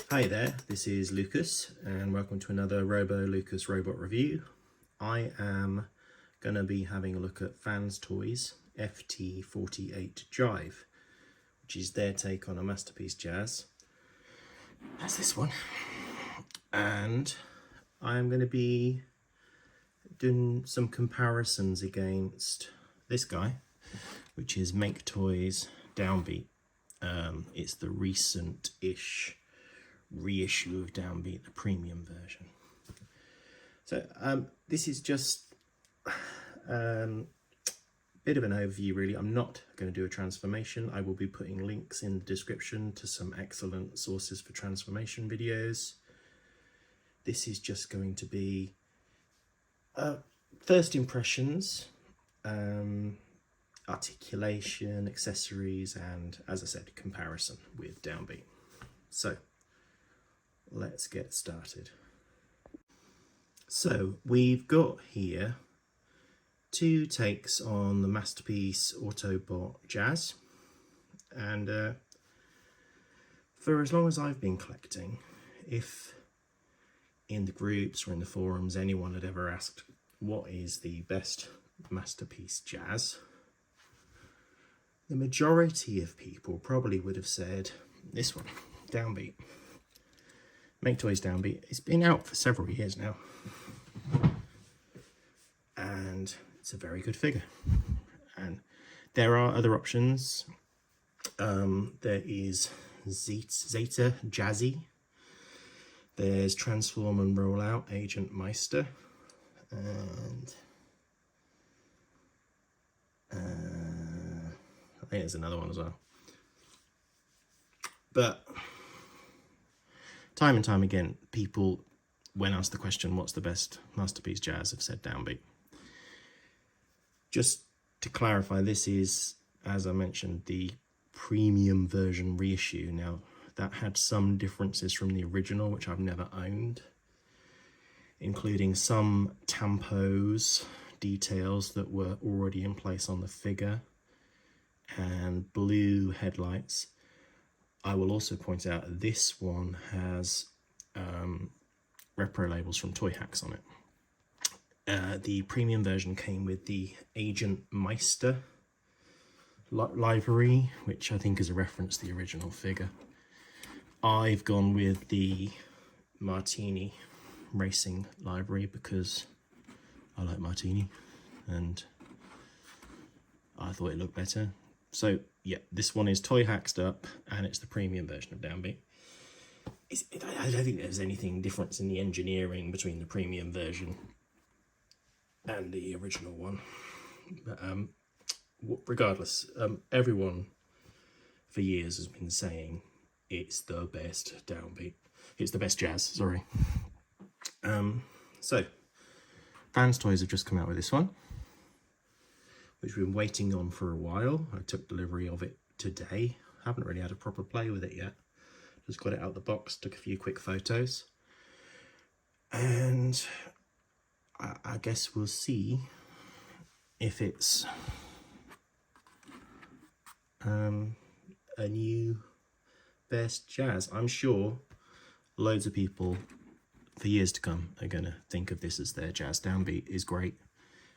Hi there, this is Lucas and welcome to another RoboLukas robot review. I am going to be having a look at Fans Toys FT-48 Jive, which is their take on a Maketoys Jazz. That's this one. And I'm going to be doing some comparisons against this guy, which is Maketoys Downbeat. It's the recent-ish reissue of Downbeat, the premium version. So this is just a bit of an overview really. I'm not going to do a transformation. I will be putting links in the description to some excellent sources for transformation videos. This is just going to be first impressions, articulation, accessories, and as I said, comparison with Downbeat. So let's get started. So we've got here two takes on the masterpiece Autobot Jazz, and for as long as I've been collecting, if in the groups or in the forums anyone had ever asked what is the best masterpiece Jazz, the majority of people probably would have said this one, Downbeat. Maketoys Downbeat. It's been out for several years now, and it's a very good figure. And there are other options. There is Zeta Jazzy. There's Transform and Rollout Agent Meister, and I think there's another one as well. But time and time again, people, when asked the question, what's the best masterpiece Jazz, have said Downbeat. Just to clarify, this is, as I mentioned, the premium version reissue. Now, that had some differences from the original, which I've never owned, including some tampos details that were already in place on the figure, and blue headlights. I will also point out this one has repro labels from Toy Hacks on it. The premium version came with the Agent Meister livery, which I think is a reference to the original figure. I've gone with the Martini Racing livery because I like Martini and I thought it looked better. So yeah, this one is Toy Hacksed up and it's the premium version of Downbeat. I don't think there's anything difference in the engineering between the premium version and the original one. But regardless, everyone for years has been saying it's the best Downbeat. It's the best Jazz, sorry. So Fans Toys have just come out with this one, which we've been waiting on for a while. I took delivery of it today. Haven't really had a proper play with it yet. Just got it out of the box, took a few quick photos. And I guess we'll see if it's a new best Jazz. I'm sure loads of people for years to come are going to think of this as their Jazz. Downbeat is great.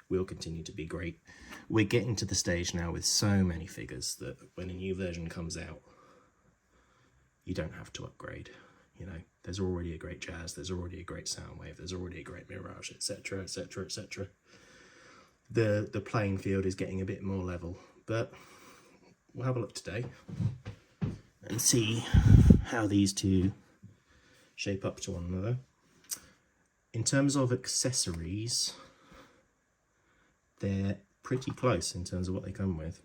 Will continue to be great. We're getting to the stage now with so many figures that when a new version comes out, you don't have to upgrade. You know, there's already a great Jazz, there's already a great Soundwave, there's already a great Mirage, etc, etc, etc. The playing field is getting a bit more level, but we'll have a look today and see how these two shape up to one another. In terms of accessories, they're pretty close in terms of what they come with.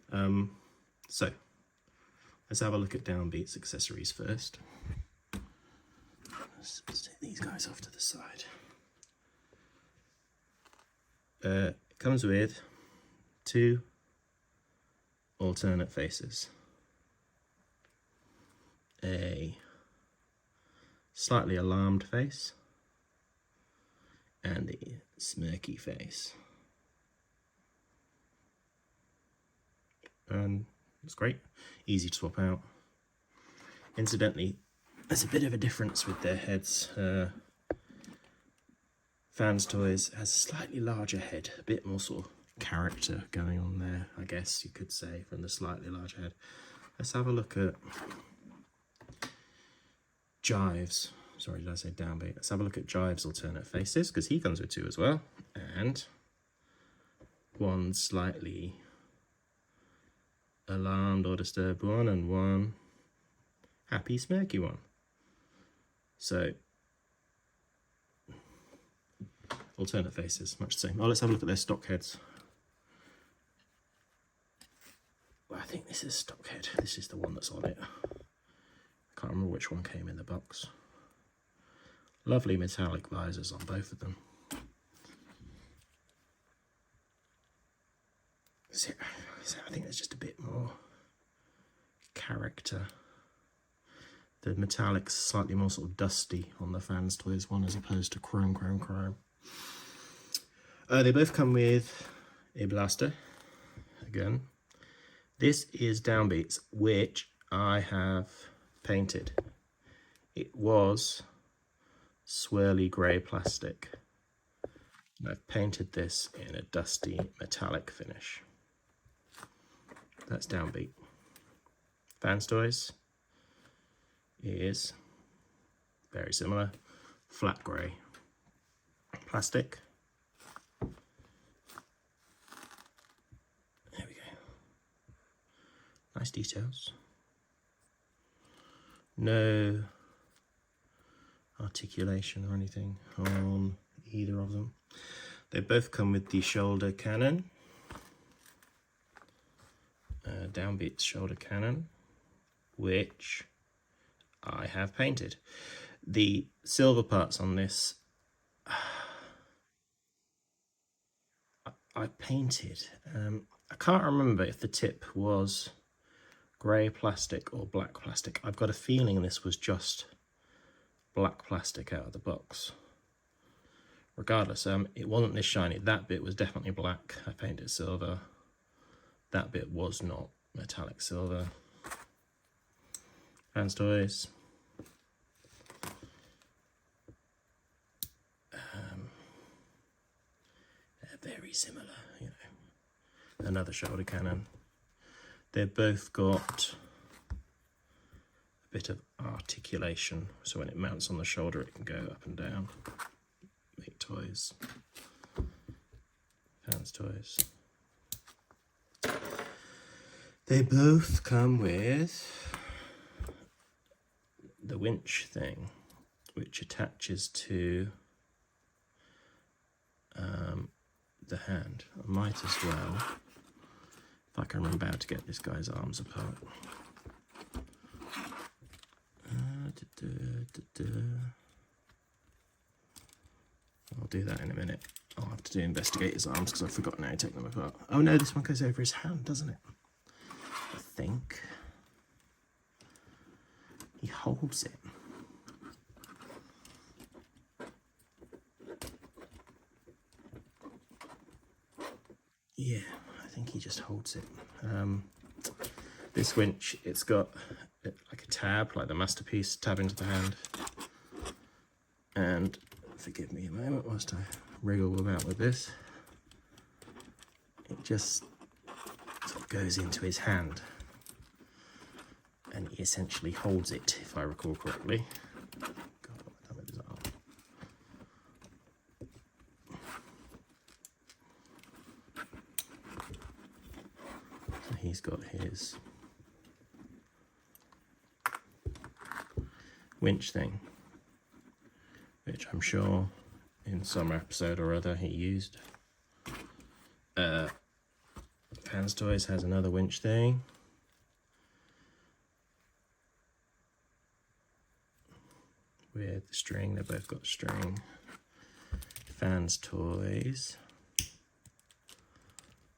So let's have a look at Downbeat's accessories first. Let's take these guys off to the side. It comes with two alternate faces. A slightly alarmed face and the smirky face. And it's great, easy to swap out. Incidentally, there's a bit of a difference with their heads. Fans Toys has a slightly larger head, a bit more sort of character going on there, I guess you could say, from the slightly larger head. Let's have a look at Jive's. Sorry, did I say Downbeat? Let's have a look at Jive's alternate faces, because he comes with two as well. And one slightly alarmed or disturbed one, and one happy smirky one. So alternate faces, much the same. Oh, let's have a look at their stock heads. Well, I think this is stock head. This is the one that's on it. I can't remember which one came in the box. Lovely metallic visors on both of them. So I think there's just a bit more character. The metallic's slightly more sort of dusty on the Fans Toys one as opposed to chrome. They both come with a blaster, again. This is Downbeat's, which I have painted. It was swirly grey plastic. And I've painted this in a dusty metallic finish. That's Downbeat. Fans Toys is very similar, flat grey plastic. There we go. Nice details. No articulation or anything on either of them. They both come with the shoulder cannon. Downbeat's shoulder cannon, which I have painted. The silver parts on this, I painted. I can't remember if the tip was grey plastic or black plastic. I've got a feeling this was just black plastic out of the box. Regardless, it wasn't this shiny. That bit was definitely black. I painted silver. That bit was not metallic silver. Fans Toys. They're very similar, you know. Another shoulder cannon. They've both got a bit of articulation, so when it mounts on the shoulder, it can go up and down. Maketoys. Fans Toys. They both come with the winch thing, which attaches to the hand. I might as well, if I can remember how to get this guy's arms apart. I'll do that in a minute. I'll have to investigate his arms because I've forgotten how to take them apart. Oh no, this one goes over his hand, doesn't it? I think. He holds it. Yeah, I think he just holds it. This winch, it's got like a tab, like the masterpiece tab into the hand. And forgive me a moment whilst I wriggle about with this. It just sort of goes into his hand. And he essentially holds it, if I recall correctly. God, what have I done with his arm? So he's got his winch thing, which I'm sure in some episode or other he used. Fans Toys has another winch thing. With the string, they've both got string. Fans Toys,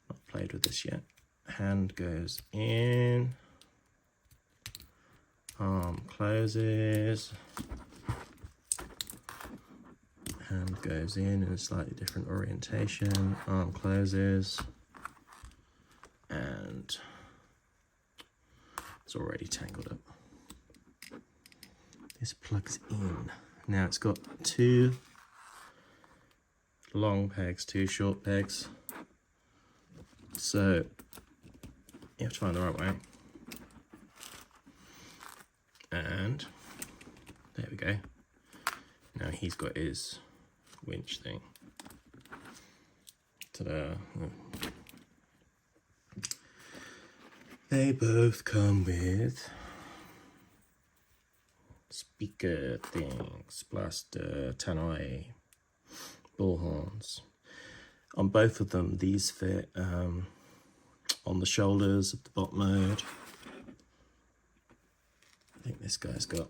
not played with this yet. Hand goes in, arm closes, hand goes in a slightly different orientation, arm closes, and it's already tangled up. this plugs in. Now it's got 2 long pegs, 2 short pegs. So you have to find the right way. And there we go. Now he's got his winch thing. Ta-da. They both come with speaker things, blaster, tannoy, bull horns. On both of them, these fit on the shoulders of the bot mode. I think this guy's got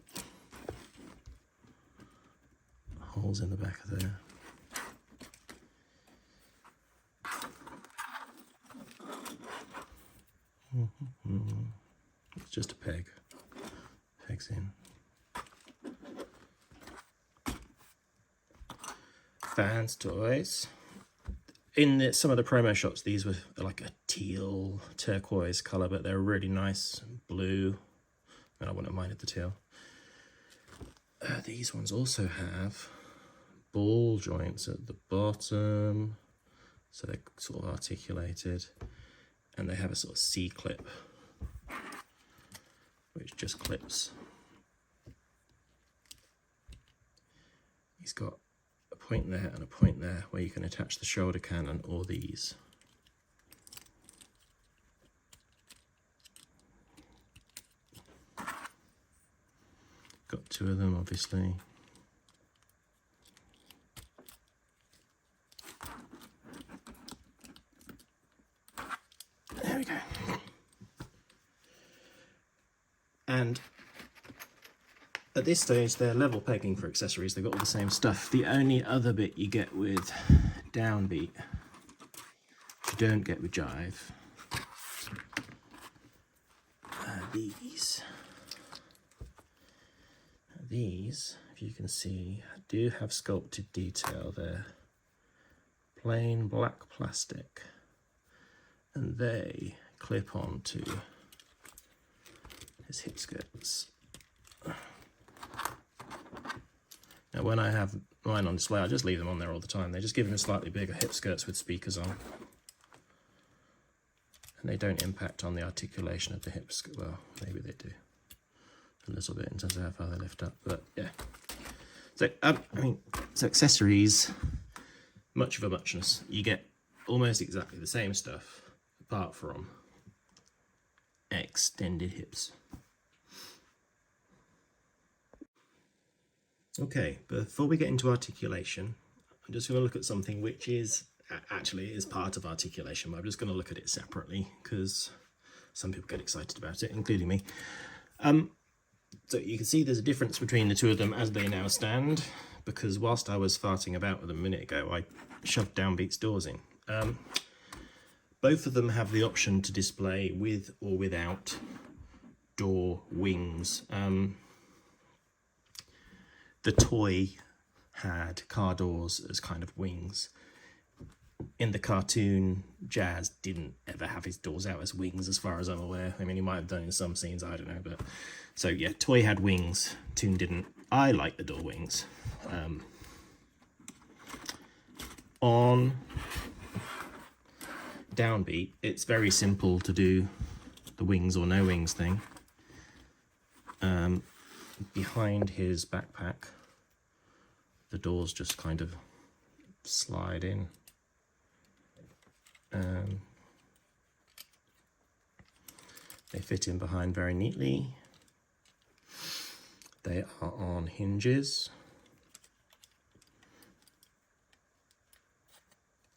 holes in the back of there. It's just a peg. Pegs in. Fans Toys. In some of the promo shots, these were like a teal turquoise colour, but they're really nice blue. And I wouldn't have minded the teal. These ones also have ball joints at the bottom, so they're sort of articulated, and they have a sort of C-clip, which just clips. He's got a point there and a point there where you can attach the shoulder cannon or these. Got 2 of them, obviously. There we go. And at this stage, they're level pegging for accessories. They've got all the same stuff. The only other bit you get with Downbeat, which you don't get with Jive, these. These, if you can see, do have sculpted detail there. Plain black plastic. And they clip onto his hip skirts. Now when I have mine on display, I just leave them on there all the time. They just give him slightly bigger hip skirts with speakers on. And they don't impact on the articulation of the hip skirt. Well, maybe they do. A little bit in terms of how far they lift up, but yeah. So so accessories, much of a muchness. You get almost exactly the same stuff, apart from extended hips. Okay, before we get into articulation, I'm just going to look at something which is actually part of articulation, but I'm just going to look at it separately because some people get excited about it, including me. So you can see there's a difference between the 2 of them as they now stand, because whilst I was farting about with them a minute ago, I shoved Downbeat's doors in. Both of them have the option to display with or without door wings. The toy had car doors as kind of wings. In the cartoon, Jazz didn't ever have his doors out as wings, as far as I'm aware. I mean, he might have done in some scenes, I don't know. But so yeah, toy had wings, Toon didn't. I like the door wings. On Downbeat, it's very simple to do the wings or no wings thing. Behind his backpack, the doors just kind of slide in. They fit in behind very neatly. They are on hinges.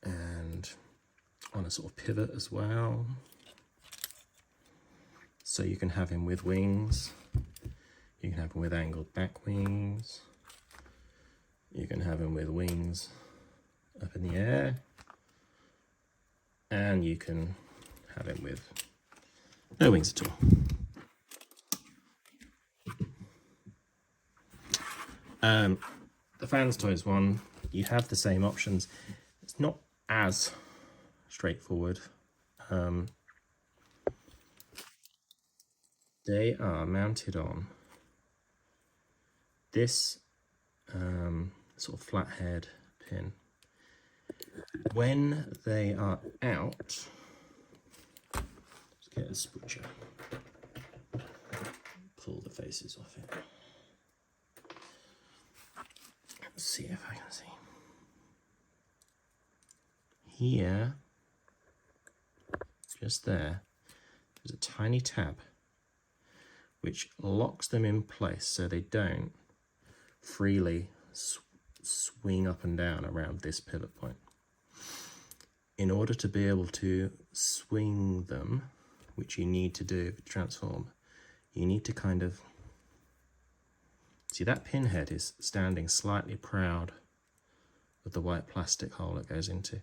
And on a sort of pivot as well. So you can have him with wings. You can have him with angled back wings. You can have him with wings up in the air. And you can have him with no wings at all. The Fans Toys one, you have the same options. It's not as straightforward. They are mounted on this sort of flathead pin, when they are out, let's get a spoocher, pull the faces off it. Let's see if I can see. Here, just there, there's a tiny tab which locks them in place so they don't freely swing up and down around this pivot point. In order to be able to swing them, which you need to do to transform, you need to kind of, see that pin head is standing slightly proud of the white plastic hole it goes into.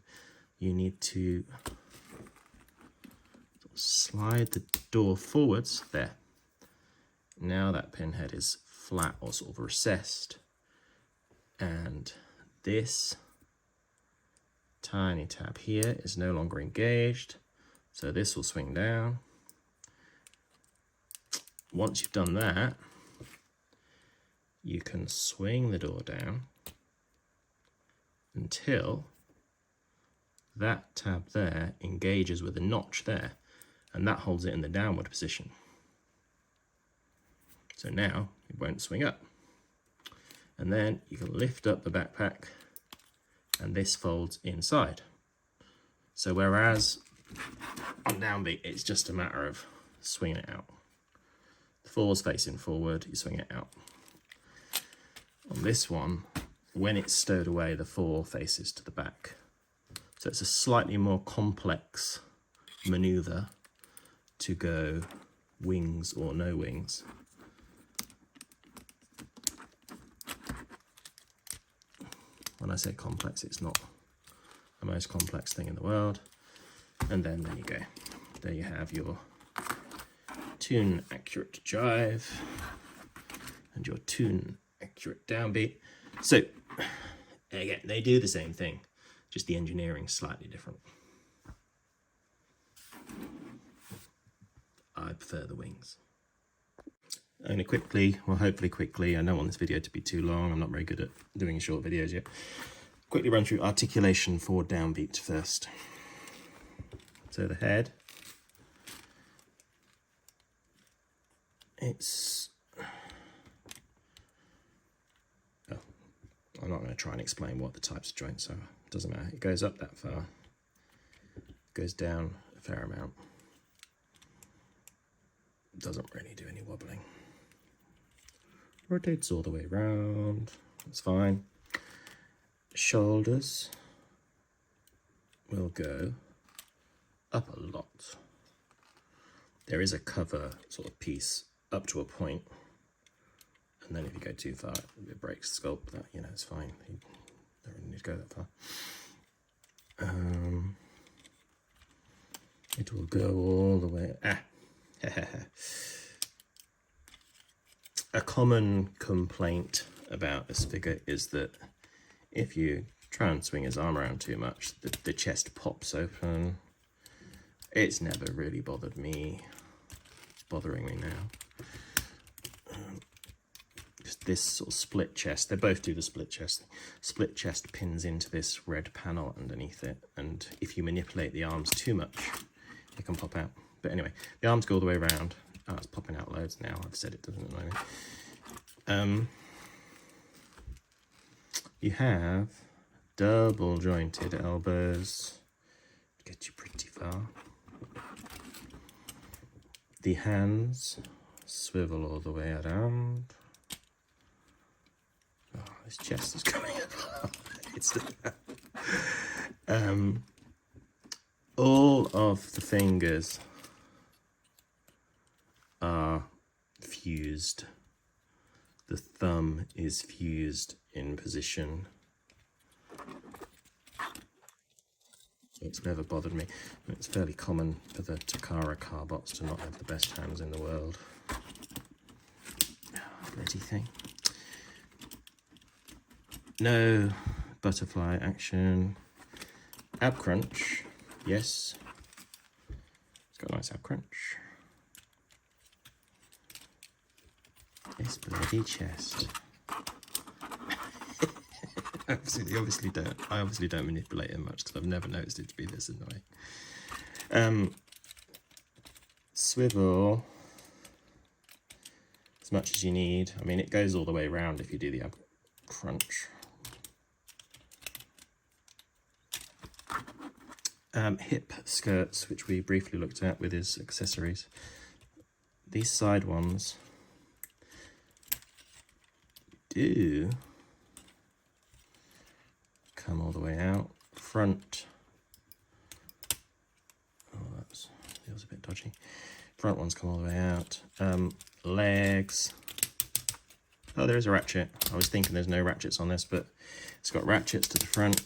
You need to slide the door forwards, there. Now that pin head is flat or sort of recessed, and this tiny tab here is no longer engaged, so this will swing down. Once you've done that, you can swing the door down until that tab there engages with a notch there, and that holds it in the downward position. So now it won't swing up. And then you can lift up the backpack and this folds inside. So whereas on Downbeat, it's just a matter of swinging it out. The four's facing forward, you swing it out. On this one, when it's stowed away, the four faces to the back. So it's a slightly more complex maneuver to go wings or no wings. When I say complex, it's not the most complex thing in the world. And then there you go. There you have your tune accurate jive and your tune accurate downbeat. So again, they do the same thing, just the engineering slightly different. I prefer the wings. Only quickly, well hopefully quickly, I don't want this video to be too long, I'm not very good at doing short videos yet. Quickly run through articulation for Downbeat first. So the head, it's, oh, I'm not going to try and explain what the types of joints are, it doesn't matter, it goes up that far, goes down a fair amount, doesn't really do any wobbling. Rotates all the way around, that's fine. Shoulders will go up a lot. There is a cover sort of piece up to a point, and then if you go too far, it breaks the sculpt. That, you know, it's fine. You don't really need to go that far. It will go all the way. A common complaint about this figure is that if you try and swing his arm around too much, the chest pops open. It's never really bothered me. It's bothering me now. Just this sort of split chest. They both do the split chest. Split chest pins into this red panel underneath it, and if you manipulate the arms too much, it can pop out. But anyway, the arms go all the way around. Oh, it's popping out loads now. I've said it doesn't annoy me. You have double jointed elbows. Get you pretty far. The hands swivel all the way around. Oh, this chest is coming apart. It's all of the fingers are fused. The thumb is fused in position. It's never bothered me. It's fairly common for the Takara Carbots to not have the best hands in the world. Bloody thing. No butterfly action. Ab crunch, yes. It's got a nice ab crunch. This bloody chest. I obviously don't manipulate it much because I've never noticed it to be this annoying. Swivel as much as you need. I mean, it goes all the way around if you do the ab crunch. Hip skirts, which we briefly looked at with his accessories. These side ones do come all the way out. Front, oh, that feels a bit dodgy. Front ones come all the way out. Legs. Oh, there is a ratchet. I was thinking there's no ratchets on this, but it's got ratchets to the front.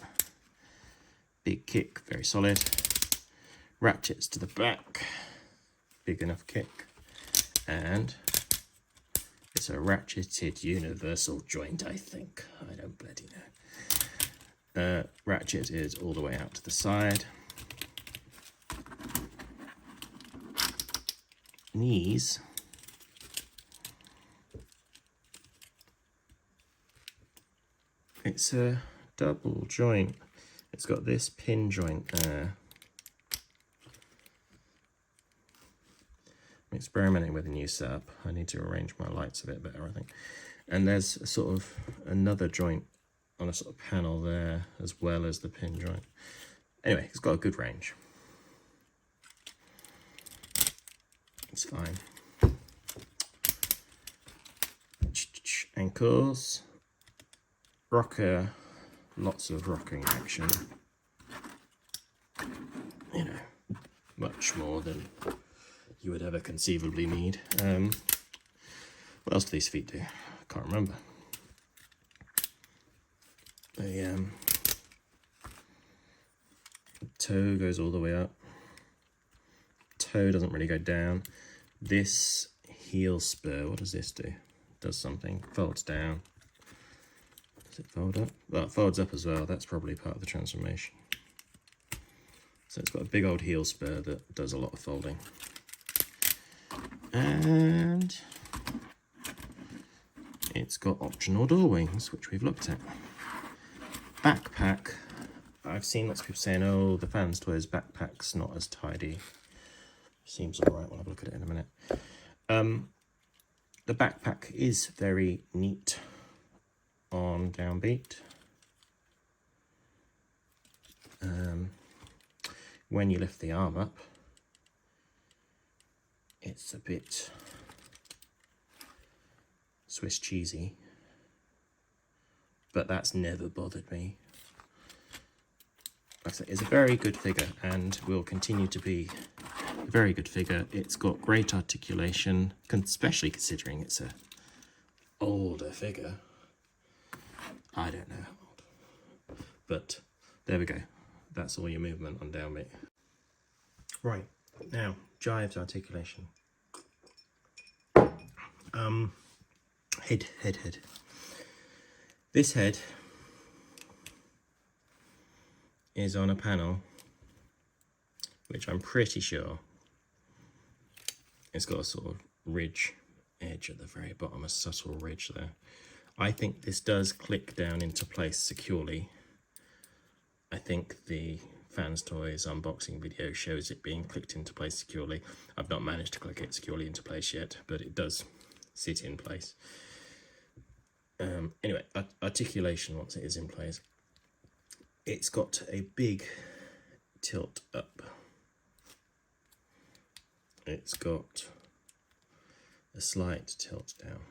Big kick, very solid. Ratchets to the back. Big enough kick. And it's a ratcheted universal joint, I think. I don't bloody know. Ratchet is all the way out to the side. Knees. It's a double joint. It's got this pin joint there. I'm experimenting with a new setup. I need to arrange my lights a bit better, I think. And there's a sort of another joint on a sort of panel there, as well as the pin joint. Anyway, it's got a good range. It's fine. Ankles. Rocker. Lots of rocking action. You know, much more than you would ever conceivably need. What else do these feet do? I can't remember. The toe goes all the way up. Toe doesn't really go down. This heel spur, what does this do? It does something. Folds down. Does it fold up? Well, it folds up as well. That's probably part of the transformation. So it's got a big old heel spur that does a lot of folding. And it's got optional door wings, which we've looked at. Backpack. I've seen lots of people saying, oh, the Fans Toys backpack's not as tidy. Seems alright, we'll have a look at it in a minute. The backpack is very neat on Downbeat. When you lift the arm up, it's a bit Swiss cheesy, but that's never bothered me. Like I said, it's a very good figure and will continue to be a very good figure. It's got great articulation, especially considering it's a older figure. I don't know how old, but there we go. That's all your movement on Downbeat. Right, now, Jive's articulation. Head. This head is on a panel, which I'm pretty sure it's got a sort of ridge edge at the very bottom, a subtle ridge there. I think this does click down into place securely. I think the Fans Toys unboxing video shows it being clicked into place securely. I've not managed to click it securely into place yet, but it does sit in place. Anyway, articulation once it is in place. It's got a big tilt up. It's got a slight tilt down.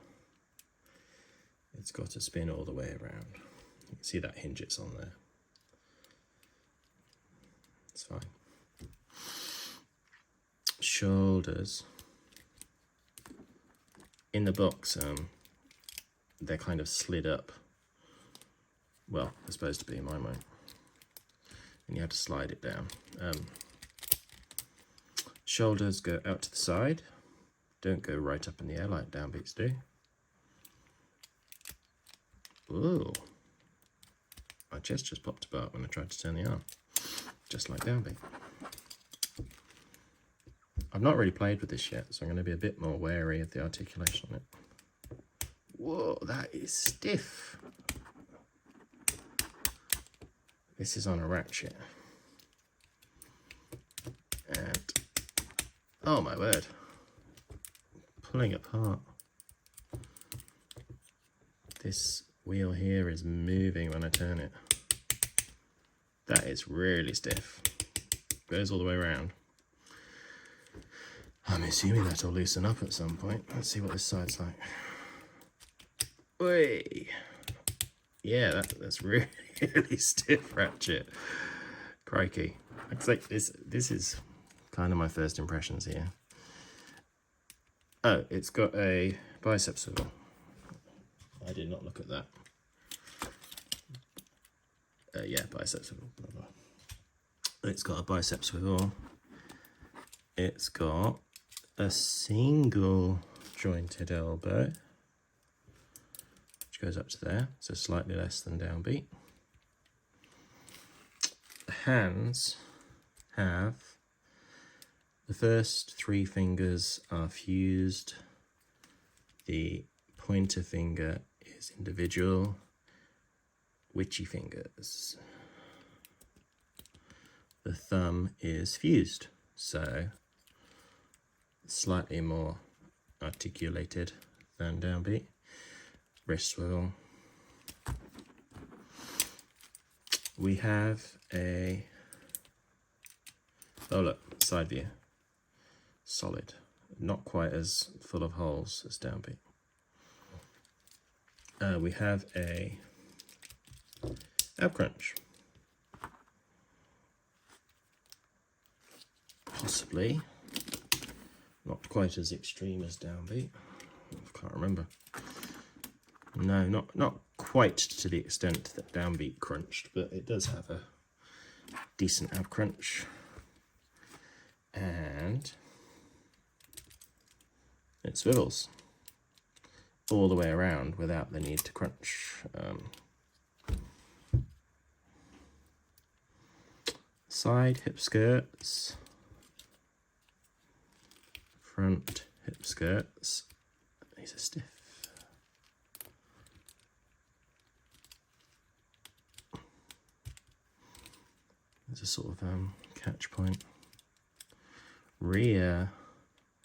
It's got a spin all the way around. You can see that hinge it's on there. It's fine. Shoulders. In the box, they're kind of slid up. Well, they're supposed to be in my mind. And you have to slide it down. Shoulders go out to the side. Don't go right up in the air like Downbeats do. Ooh. My chest just popped apart when I tried to turn the arm. Just like Downbeat. I've not really played with this yet, so I'm going to be a bit more wary of the articulation on it. Whoa, that is stiff. this is on a ratchet. And, oh my word, pulling apart. This wheel here is moving when I turn it. That is really stiff. Goes all the way around. I'm assuming that'll loosen up at some point. Let's see what this side's like. Whey! Yeah, that's really, really stiff ratchet. Crikey. It's like this is kind of my first impressions here. Oh, it's got a bicep swivel. I did not look at that. Yeah, bicep swivel. Blah, blah. It's got a bicep swivel. It's got a single jointed elbow, which goes up to there, so slightly less than downbeat. The hands have, the first 3 fingers are fused, the pointer finger is individual, witchy fingers. The thumb is fused, so slightly more articulated than downbeat. Wrist swivel. We have a, oh look, side view. Solid. Not quite as full of holes as downbeat. We have a ab crunch. Possibly not quite as extreme as downbeat. I can't remember. No, not quite to the extent that downbeat crunched, but it does have a decent ab crunch. And it swivels all the way around without the need to crunch. Side hip skirts, front hip skirts, these are stiff. There's a sort of catch point. Rear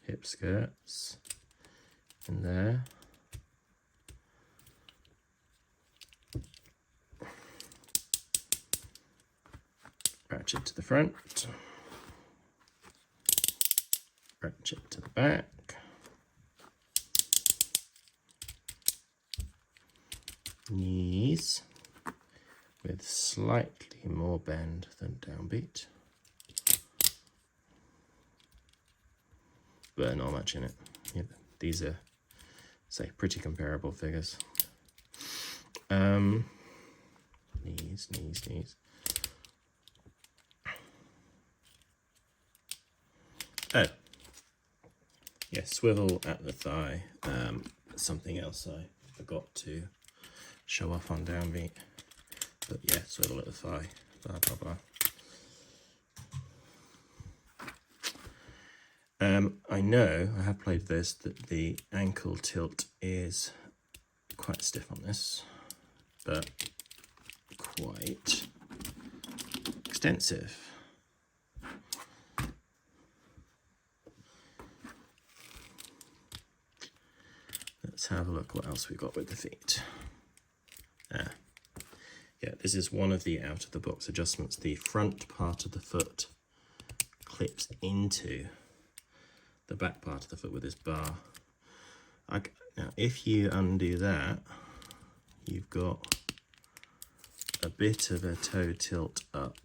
hip skirts in there. Ratchet to the front, ratchet to the back, knees with slightly more bend than downbeat, but not much in it. Yeah, these are, say, pretty comparable figures. Knees. Oh, yeah, swivel at the thigh. Something else I forgot to show off on downbeat. But yeah, swivel at the thigh, blah, blah, blah. I know, I have played this, that the ankle tilt is quite stiff on this, but quite extensive. Let's have a look what else we got with the feet. Yeah, this is one of the out-of-the-box adjustments. The front part of the foot clips into the back part of the foot with this bar. Now, if you undo that, you've got a bit of a toe tilt up.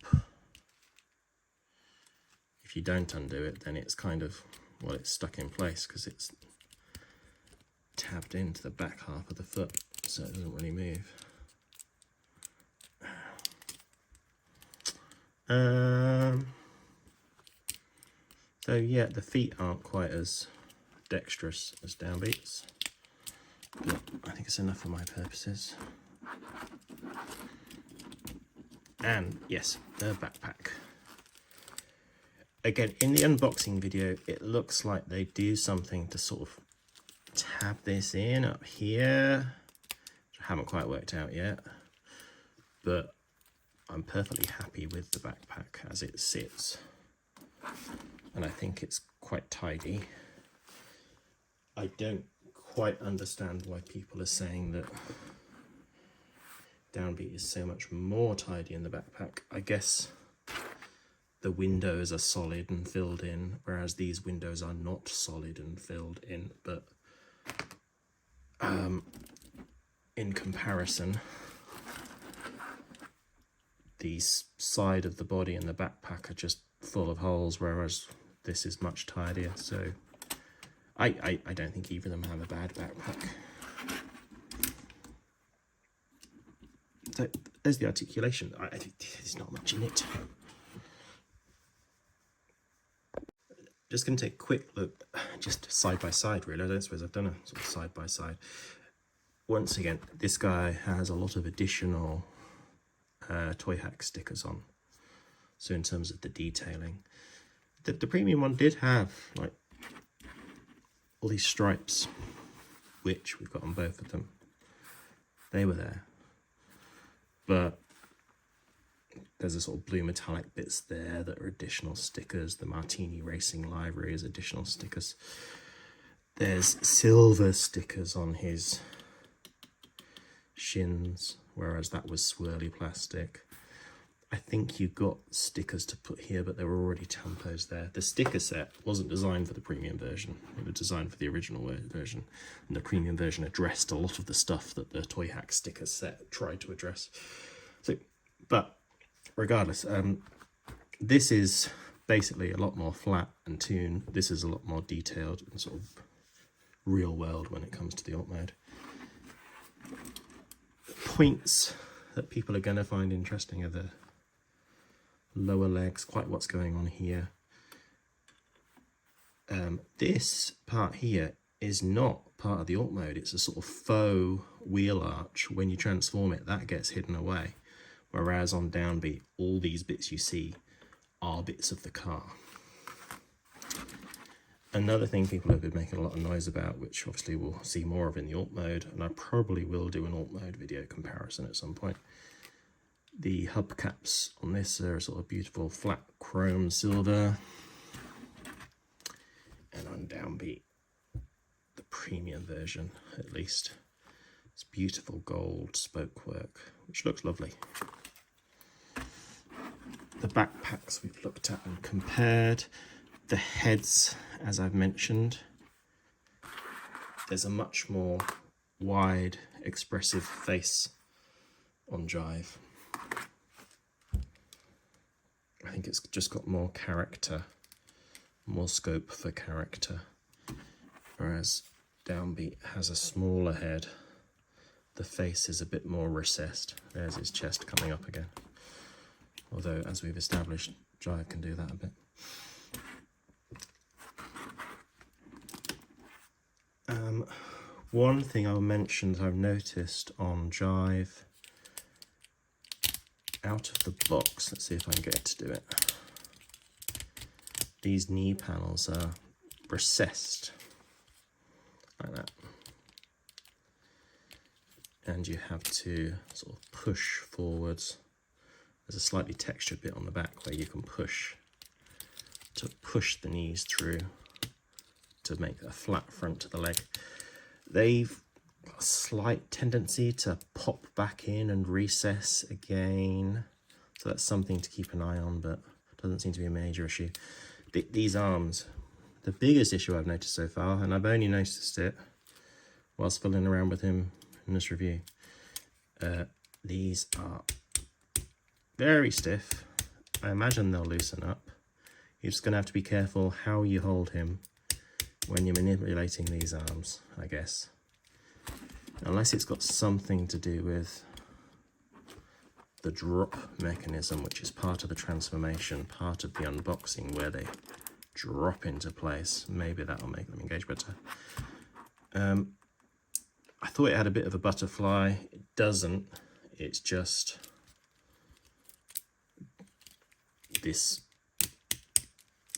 If you don't undo it, then it's kind of, well, it's stuck in place because it's tabbed into the back half of the foot, so it doesn't really move. So yeah, the feet aren't quite as dexterous as downbeats, but I think it's enough for my purposes. And yes, the backpack. Again, in the unboxing video, it looks like they do something to sort of tab this in up here, which I haven't quite worked out yet, but I'm perfectly happy with the backpack as it sits, and I think it's quite tidy. I don't quite understand why people are saying that Downbeat is so much more tidy in the backpack. I guess the windows are solid and filled in, whereas these windows are not solid and filled in, but in comparison, the side of the body and the backpack are just full of holes, whereas this is much tidier. So I don't think either of them have a bad backpack. So there's the articulation. I think there's not much in it. Just going to take a quick look, just side by side really. I don't suppose I've done a sort of side by side. Once again, this guy has a lot of additional toy hack stickers on. So in terms of the detailing, the premium one did have like all these stripes, which we've got on both of them. They were there, but there's a sort of blue metallic bits there that are additional stickers. The Martini Racing livery is additional stickers. There's silver stickers on his shins, whereas that was swirly plastic. I think you got stickers to put here, but there were already tampos there. The sticker set wasn't designed for the premium version. It was designed for the original version, and the premium version addressed a lot of the stuff that the Toy Hack sticker set tried to address. So, but regardless, this is basically a lot more flat and tuned. This is a lot more detailed and sort of real world when it comes to the alt mode. Points that people are going to find interesting are the lower legs, quite what's going on here. This part here is not part of the alt mode. It's a sort of faux wheel arch. When you transform it, that gets hidden away. Whereas on Downbeat, all these bits you see are bits of the car. Another thing people have been making a lot of noise about, which obviously we'll see more of in the alt mode, and I probably will do an alt mode video comparison at some point. The hubcaps on this are a sort of beautiful flat chrome silver. And on Downbeat, the premium version at least, it's beautiful gold spoke work, which looks lovely. The backpacks we've looked at and compared. The heads, as I've mentioned, there's a much more wide, expressive face on Jive. I think it's just got more character, more scope for character, whereas Downbeat has a smaller head. The face is a bit more recessed. There's his chest coming up again. Although, as we've established, Jive can do that a bit. One thing I'll mention that I've noticed on Jive, out of the box, let's see if I can get it to do it. These knee panels are recessed, like that. And you have to sort of push forwards. There's a slightly textured bit on the back where you can push the knees through to make a flat front to the leg. They've got a slight tendency to pop back in and recess again. So that's something to keep an eye on, but doesn't seem to be a major issue. These arms, the biggest issue I've noticed so far, and I've only noticed it whilst fiddling around with him in this review, these are very stiff. I imagine they'll loosen up. You're just going to have to be careful how you hold him when you're manipulating these arms, I guess. Unless it's got something to do with the drop mechanism, which is part of the transformation, part of the unboxing, where they drop into place. Maybe that'll make them engage better. I thought it had a bit of a butterfly. It doesn't. It's just this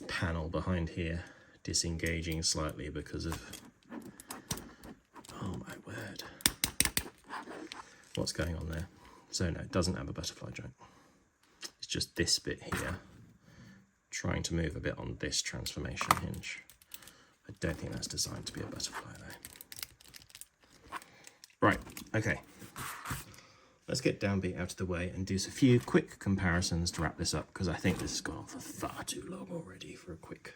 panel behind here disengaging slightly because of, oh my word, what's going on there. So no, it doesn't have a butterfly joint. just this bit here, trying to move a bit on this transformation hinge. I don't think that's designed to be a butterfly though. Right, okay. Let's get Downbeat out of the way and do a few quick comparisons to wrap this up, because I think this has gone on for far too long already for a quick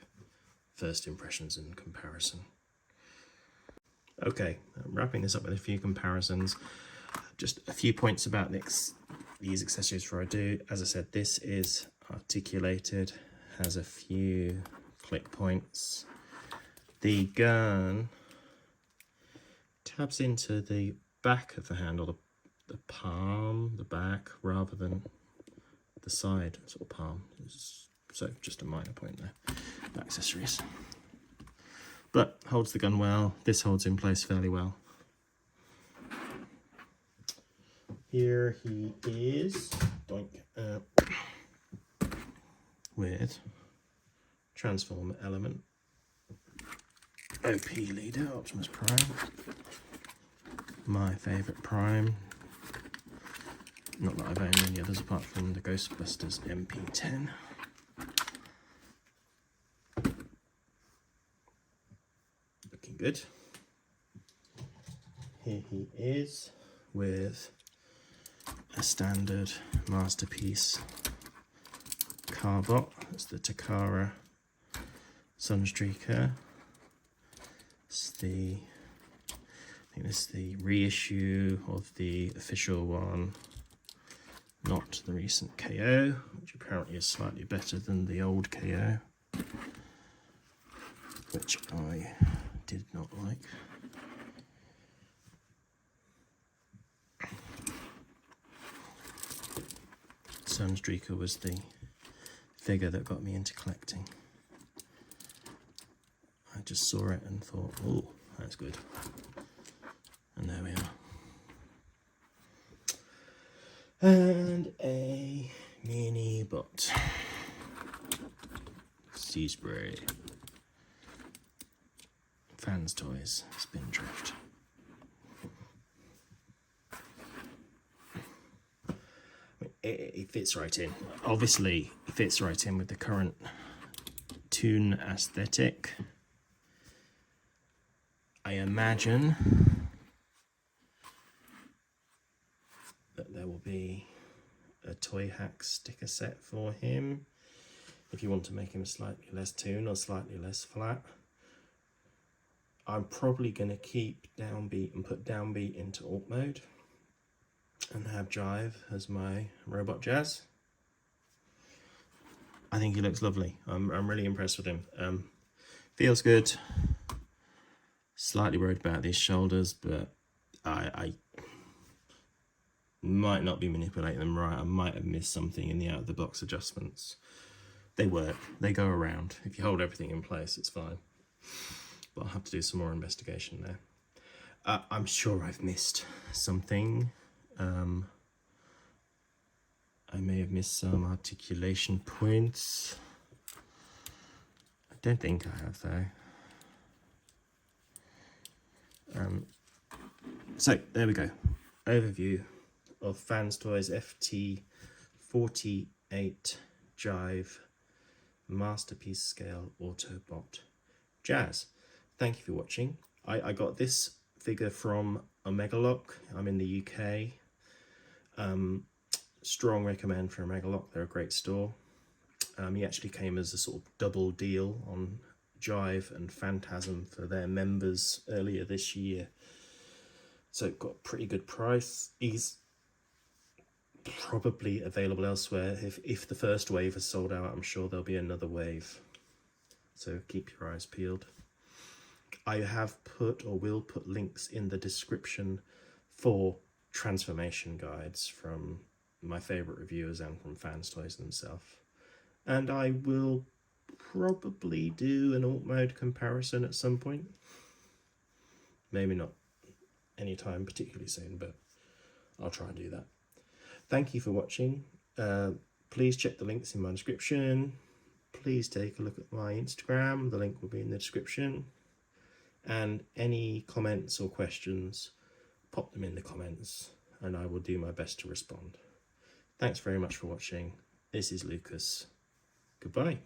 first impressions and comparison. Okay, I'm wrapping this up with a few comparisons. Just a few points about these accessories before I do. As I said, this is articulated, has a few click points. The gun tabs into the back of the handle, the palm, the back, rather than the side sort of palm. So just a minor point there about accessories. But holds the gun well. This holds in place fairly well. Here he is, doink, with transform element, OP leader, Optimus Prime, my favourite Prime. Not that I've owned any others apart from the Ghostbusters MP10. Looking good. Here he is with a standard Masterpiece Carbot. It's the Takara Sunstreaker. I think this is the reissue of the official one, not the recent KO, which apparently is slightly better than the old KO, which I did not like. Sunstreaker was the figure that got me into collecting. I just saw it and thought, oh, that's good. And there we are. And a mini bot. Sea Spray. Fans Toys Spindrift. It fits right in. Obviously, it fits right in with the current toon aesthetic. I imagine that there will be a Toy Hack sticker set for him if you want to make him slightly less toon or slightly less flat. I'm probably going to keep Downbeat and put Downbeat into alt mode and have Jive as my Robot Jazz. I think he looks lovely. I'm really impressed with him. Feels good. Slightly worried about these shoulders, but I might not be manipulating them right. I might have missed something in the out of the box adjustments. They work, they go around. If you hold everything in place, it's fine. But I'll have to do some more investigation there. I'm sure I've missed something. I may have missed some articulation points. I don't think I have though. So there we go. Overview of Fans Toys FT-48 Jive Masterpiece Scale Autobot Jazz. Thank you for watching. I got this figure from Omegalock. I'm in the UK. Strong recommend for Omegalock. They're a great store. He actually came as a sort of double deal on Jive and Phantasm for their members earlier this year. So got a pretty good price. He's probably available elsewhere. If the first wave is sold out, I'm sure there'll be another wave. So keep your eyes peeled. I have put or will put links in the description for transformation guides from my favourite reviewers and from Fans Toys themselves. And I will probably do an alt mode comparison at some point. Maybe not anytime particularly soon, but I'll try and do that. Thank you for watching. Please check the links in my description. Please take a look at my Instagram. The link will be in the description. And any comments or questions, pop them in the comments and I will do my best to respond. Thanks very much for watching. This is Lucas. Goodbye.